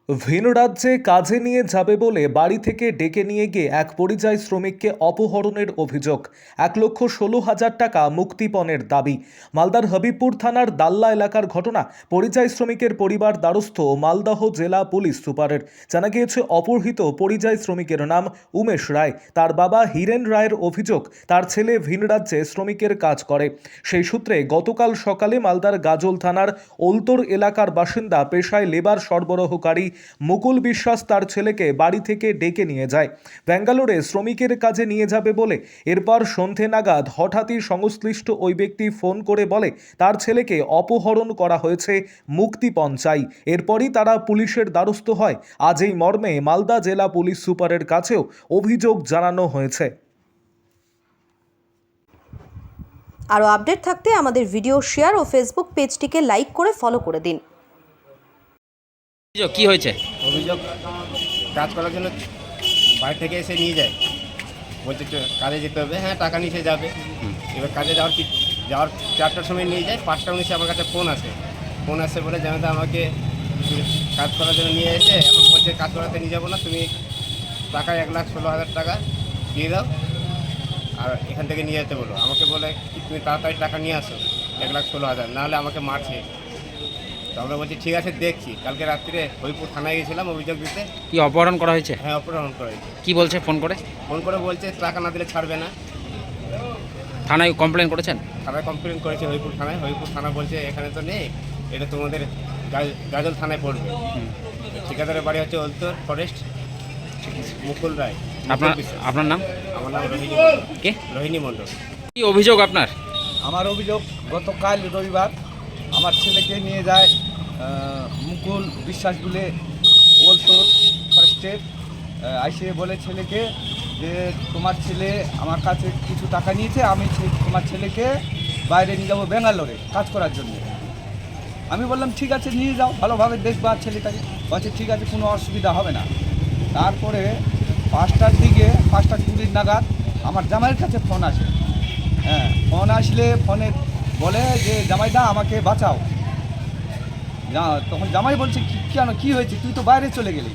ভিন রাজ্যে কাজে নিয়ে যাবে বলে বাড়ি থেকে ডেকে নিয়ে গিয়ে এক পরিযায়ী শ্রমিককে অপহরণের অভিযোগ। 1,16,000 টাকা মুক্তিপণের দাবি। মালদার হবিবপুর থানার দাল্লা এলাকার ঘটনা। পরিযায়ী শ্রমিকের পরিবার দ্বারস্থ মালদহ জেলা পুলিশ সুপারের। জানা গিয়েছে অপহৃত পরিযায়ী শ্রমিকের নাম উমেশ রায়। তার বাবা হীরেন রায়ের অভিযোগ, তার ছেলে ভিন রাজ্যে শ্রমিকের কাজ করে। সেই সূত্রে গতকাল সকালে মালদার গাজল থানার ওলতোর এলাকার বাসিন্দা পেশায় লেবার সরবরাহকারী মুকুল বিশ্বাস তার ছেলেকে বাড়ি থেকে ডেকে নিয়ে যায়। ব্যাঙ্গালোরে শ্রমিকের কাজে নিয়ে যাবে বলে। এরপর সন্ধে নাগাদ হঠাৎই সংশ্লিষ্ট ওই ব্যক্তি ফোন করে বলে তার ছেলেকে অপহরণ করা হয়েছে, মুক্তিপণ চাই। এরপরই তারা পুলিশের দ্বারস্থ হয়। আজ এই মর্মে মালদা জেলা পুলিশ সুপারের কাছেও অভিযোগ জানানো হয়েছে। আরও আপডেট থাকতে আমাদের ভিডিও শেয়ার ও ফেসবুক পেজটিকে লাইক করে ফলো করে দিন। কি হয়েছে? অভিযোগ কাজ করার জন্য বাড়ি থেকে এসে নিয়ে যায়, বলছে কাজে যেতে হবে। হ্যাঁ, টাকা নিয়ে যাবে। এবার কাজে যাওয়ার 4টার সময় নিয়ে যায়। 5টা 19 আমার কাছে ফোন আসে বলে জানাতে আমাকে কাজ করার জন্য নিয়ে এসে এখন বলছে কাজ করাতে নিয়ে যাবো না, তুমি টাকা 1,16,000 টাকা দিয়ে দাও আর এখান থেকে নিয়ে যেতে বলো। আমাকে বলে কি তুমি তাড়াতাড়ি টাকা নিয়ে আসো 1,16,000, নাহলে আমাকে মারছে। তো আমরা বলছি ঠিক আছে, দেখছি। কালকে রাত্রে হরিপুর থানায় গেছিলাম অভিযোগ দিতে। কি অপহরণ করা হয়েছে? হ্যাঁ, অপহরণ করা হয়েছে। কি বলছে ফোন করে? বলছে টাকা না দিলে ছাড়বে না। থানায় কমপ্লেন করেছেন? থানায় কমপ্লেন করেছে হরিপুর থানা বলছে এখানে তো নেই, এটা তোমাদের গাজল থানায় পড়বে। ঠিকাদারের বাড়ি হচ্ছে ওলতোর ফরেস্ট, মুকুল রায়। আপনার নাম? আমার নাম কে? রোহিণী মণ্ডল। কি অভিযোগ আপনার? আমার অভিযোগ, গতকাল রবিবার আমার ছেলেকে নিয়ে যায় মুকুল বিশ্বাস বলে ওলতোর ফরেস্টের। আইসে বলে ছেলেকে যে তোমার ছেলে আমার কাছে কিছু টাকা নিয়েছে, আমি তোমার ছেলেকে বাইরে নিয়ে যাবো ব্যাঙ্গালোরে কাজ করার জন্য। আমি বললাম ঠিক আছে, নিয়ে যাও, ভালোভাবে দেখবা ছেলেটাকে। বলছে ঠিক আছে, কোনো অসুবিধা হবে না। তারপরে 5টার দিকে 5টা 20 নাগাদ আমার জামাইয়ের কাছে ফোন আসে। হ্যাঁ, ফোন আসলে ফোনে বলে যে জামাইদা আমাকে বাঁচাও। তখন জামাই বলছে কেন, কী হয়েছে, তুই তো বাইরে চলে গেলি।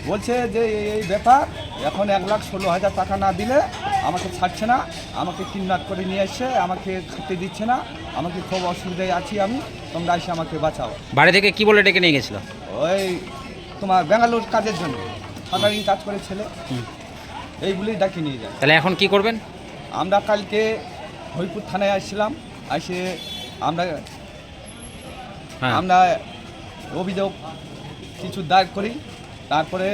বলছে যে এই ব্যাপার, এখন 1,16,000 টাকা না দিলে আমাকে ছাড়ছে না, আমাকে কিডন্যাপ করে নিয়ে এসে আমাকে খেতে দিচ্ছে না, আমাকে খুব অসুবিধায় আছি আমি, তোমরা এসে আমাকে বাঁচাও। বাড়ি থেকে কি বলে ডেকে নিয়ে গেছিল? ওই তোমার ব্যাঙ্গালোর কাজের জন্য, সাধারণ কাজ করে ছেলে, এইগুলি ডাকি নিয়ে যায়। তাহলে এখন কি করবেন? আমরা কালকে হরিপুর থানায় আসছিলাম, এসে আমরা অভিযোগ কিছু দায়ের করি। তারপরে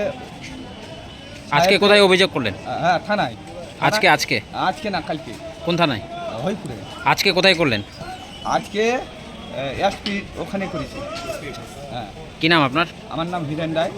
আজকে কোথায় অভিযোগ করলেন? হ্যাঁ, থানায়। আজকে না, কালকে। কোন থানায়? হরিপুরে। আজকে কোথায় করলেন? আজকে এসপি ওখানে করেছি। হ্যাঁ। কি নাম আপনার? আমার নাম হীরেন রায়।